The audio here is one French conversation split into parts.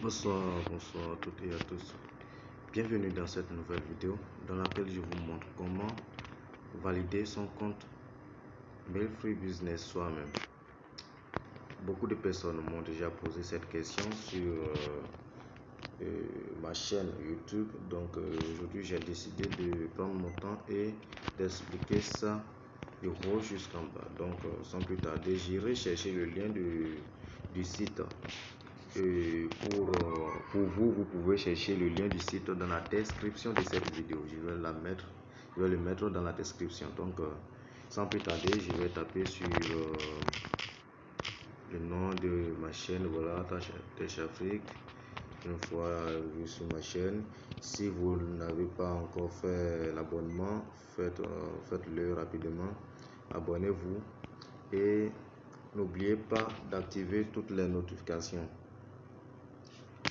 Bonsoir à toutes et à tous. Bienvenue dans cette nouvelle vidéo dans laquelle je vous montre comment valider son compte Mailfree Business soi-même. Beaucoup de personnes m'ont déjà posé cette question sur ma chaîne YouTube. Donc aujourd'hui j'ai décidé de prendre mon temps et d'expliquer ça du haut jusqu'en bas. Donc sans plus tarder, j'irai chercher le lien du site. Pour vous, vous pouvez chercher le lien du site dans la description de cette vidéo. Je vais le mettre dans la description. Donc, sans plus tarder, je vais taper sur le nom de ma chaîne. Voilà, Tech Afrique. Une fois vu sur ma chaîne, si vous n'avez pas encore fait l'abonnement, faites-le rapidement. Abonnez-vous et n'oubliez pas d'activer toutes les notifications.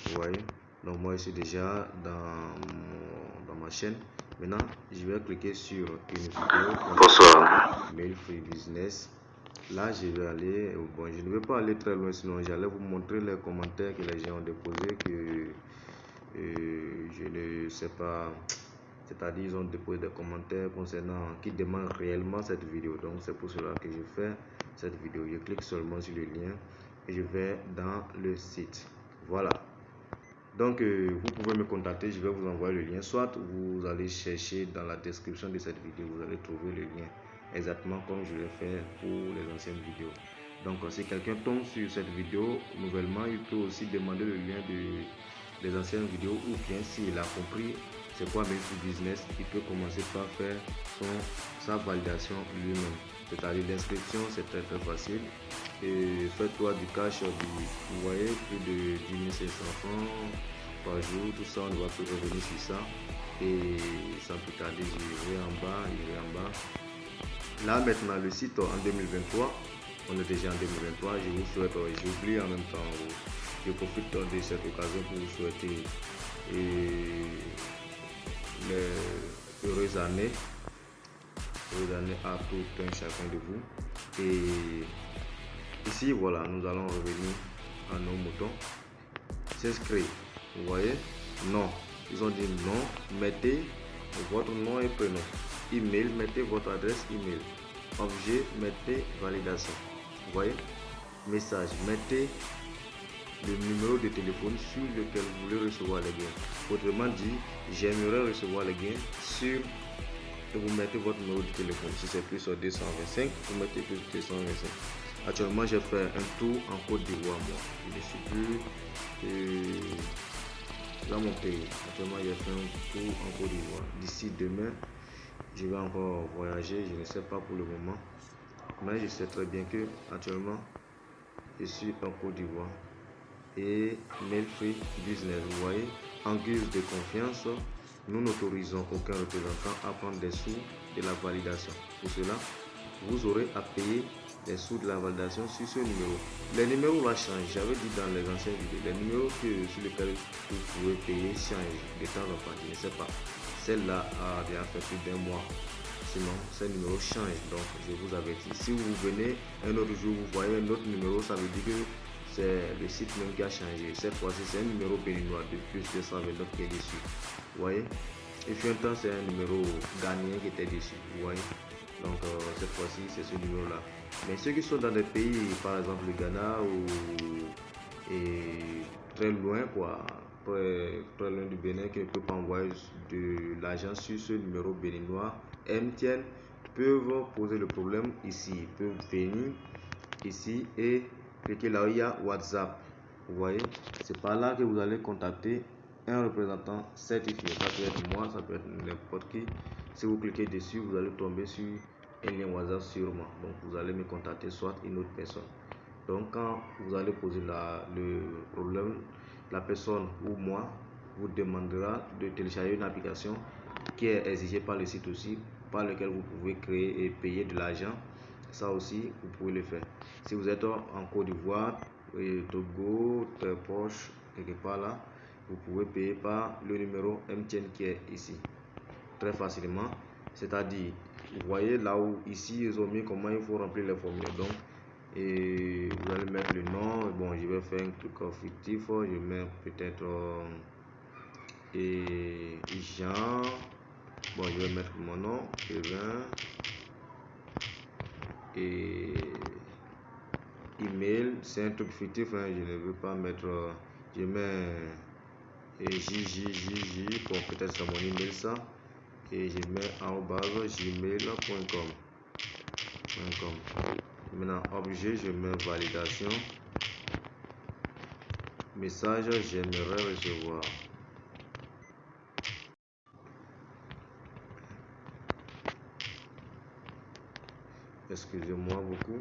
Vous voyez, donc moi je suis déjà dans ma chaîne. Maintenant je vais cliquer sur une vidéo. Bonsoir. Mailfree Business. Là je vais aller, bon je ne vais pas aller très loin, sinon j'allais vous montrer les commentaires que les gens ont déposés, que je ne sais pas, c'est-à-dire ils ont déposé des commentaires concernant, qui demandent réellement cette vidéo. Donc c'est pour cela que je fais cette vidéo. Je clique seulement sur le lien et je vais dans le site. Voilà. Donc vous pouvez me contacter, je vais vous envoyer le lien, soit vous allez chercher dans la description de cette vidéo, vous allez trouver le lien exactement comme je l'ai fait pour les anciennes vidéos. Donc si quelqu'un tombe sur cette vidéo nouvellement, il peut aussi demander le lien des anciennes vidéos, ou bien s'il a compris c'est quoi Mailfree Business, il peut commencer par faire sa validation lui-même. C'est-à-dire l'inscription, c'est très facile. Et fais-toi du cash, vous voyez, plus de 10 500 francs par jour, tout ça, on ne va plus revenir sur ça. Et sans plus tarder, j'irai en bas. Là maintenant, le site en 2023, on est déjà en 2023, je vous souhaite, j'oublie en même temps, je profite de cette occasion pour vous souhaiter heureuse année à tout un chacun de vous. Et ici voilà, nous allons revenir à nos moutons. S'inscrire, vous voyez, non, ils ont dit non, mettez votre nom et prénom. Email, mettez votre adresse email. Objet, mettez validation. Vous voyez, message, mettez le numéro de téléphone sur lequel vous voulez recevoir les gains. Autrement dit, j'aimerais recevoir les gains sur, et vous mettez votre numéro de téléphone. Si c'est plus 225, vous mettez plus 225. Actuellement, j'ai fait un tour en Côte d'Ivoire. Moi, je ne suis plus dans mon pays. Actuellement, j'ai fait un tour en Côte d'Ivoire. D'ici demain, je vais encore voyager. Je ne sais pas pour le moment, mais je sais très bien que actuellement, je suis en Côte d'Ivoire. Et Mailfree Business, vous voyez, en guise de confiance, nous n'autorisons aucun représentant à prendre des sous de la validation. Pour cela, vous aurez à payer les sous de la validation sur ce numéro. Les numéros là changent. J'avais dit dans les anciennes vidéos, les numéros sur lesquels vous pouvez payer changent de temps en temps. Je ne sais pas. Celle-là a déjà fait plus d'1 mois. Sinon, ces numéros changent. Donc, je vous avertis. Si vous venez un autre jour, vous voyez un autre numéro, ça veut dire que c'est le site même qui a changé. Cette fois-ci, c'est un numéro béninois de plus 229 qui est dessus. Vous voyez? Et puis un temps, c'est un numéro ghanéen qui était dessus. Vous voyez? Donc cette fois-ci, c'est ce numéro-là. Mais ceux qui sont dans des pays, par exemple le Ghana et très loin, quoi, très loin du Bénin, qui ne peut pas envoyer de l'argent sur ce numéro béninois, MTN, peuvent poser le problème ici. Ils peuvent venir ici et cliquer là où il y a WhatsApp. Vous voyez, c'est par là que vous allez contacter un représentant certifié. Ça peut être moi, ça peut être n'importe qui. Si vous cliquez dessus, vous allez tomber sur un lien WhatsApp sûrement. Donc vous allez me contacter, soit une autre personne. Donc quand vous allez poser le problème, la personne ou moi vous demandera de télécharger une application qui est exigée par le site aussi, par lequel vous pouvez créer et payer de l'argent. Ça aussi, vous pouvez le faire. Si vous êtes en Côte d'Ivoire, Togo, très proche, quelque part là, vous pouvez payer par le numéro MTN qui est ici. Très facilement. C'est-à-dire, vous voyez là où ici, ils ont mis comment il faut remplir les formulaires. Donc, et vous allez mettre le nom. Bon, je vais faire un truc fictif, je mets peut-être et Jean. Bon, je vais mettre mon nom, Kevin, et email, c'est un truc fictif, hein, je ne veux pas mettre, je mets JJJJ, bon, peut-être c'est mon email ça, et je mets @gmail.com. Maintenant, objet, je mets validation, message, j'aimerais recevoir. Excusez-moi beaucoup.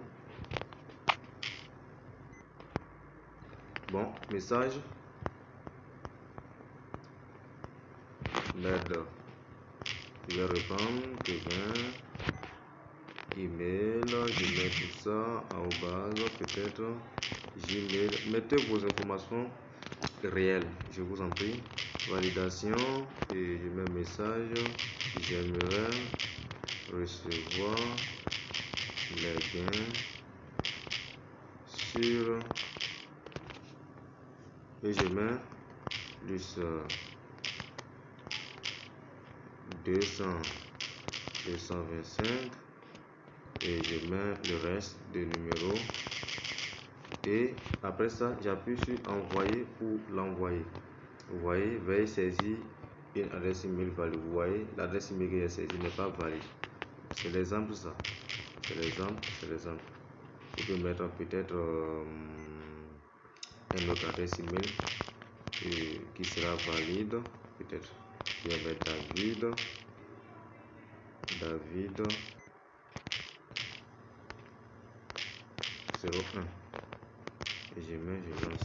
Bon, message. Merde. Je vais répondre. Kevin. Email. Je mets tout ça. Peut-être. Gmail. Mettez vos informations réelles. Je vous en prie. Validation. Et je mets message. J'aimerais recevoir les gains sur. Et je mets plus 225 et je mets le reste des numéros et après ça j'appuie sur envoyer pour l'envoyer. Vous voyez, veuillez saisir une adresse email valide. Vous voyez, l'adresse email que j'ai saisie n'est pas valide. C'est l'exemple ça. C'est l'exemple. Vous pouvez mettre peut-être une autre adresse email qui sera valide. Peut-être il y avait David 01 et je lance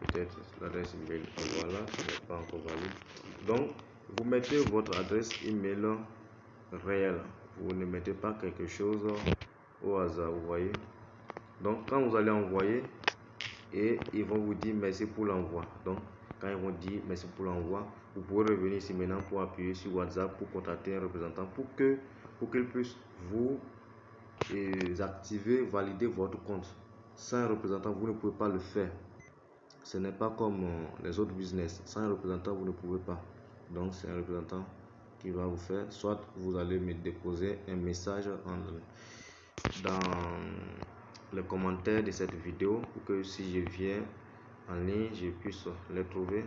peut-être l'adresse email. Voilà, ce n'est pas encore valide. Donc vous mettez votre adresse email réelle, vous ne mettez pas quelque chose au hasard. Vous voyez, donc quand vous allez envoyer et ils vont vous dire merci pour l'envoi, donc quand ils vont dire merci pour l'envoi, vous pouvez revenir ici maintenant pour appuyer sur WhatsApp pour contacter un représentant pour qu'il puisse vous activer, valider votre compte. Sans un représentant, vous ne pouvez pas le faire. Ce n'est pas comme les autres business. Sans un représentant, vous ne pouvez pas. Donc, c'est un représentant qui va vous faire. Soit vous allez me déposer un message dans les commentaires de cette vidéo pour que si je viens en ligne, je puisse les trouver.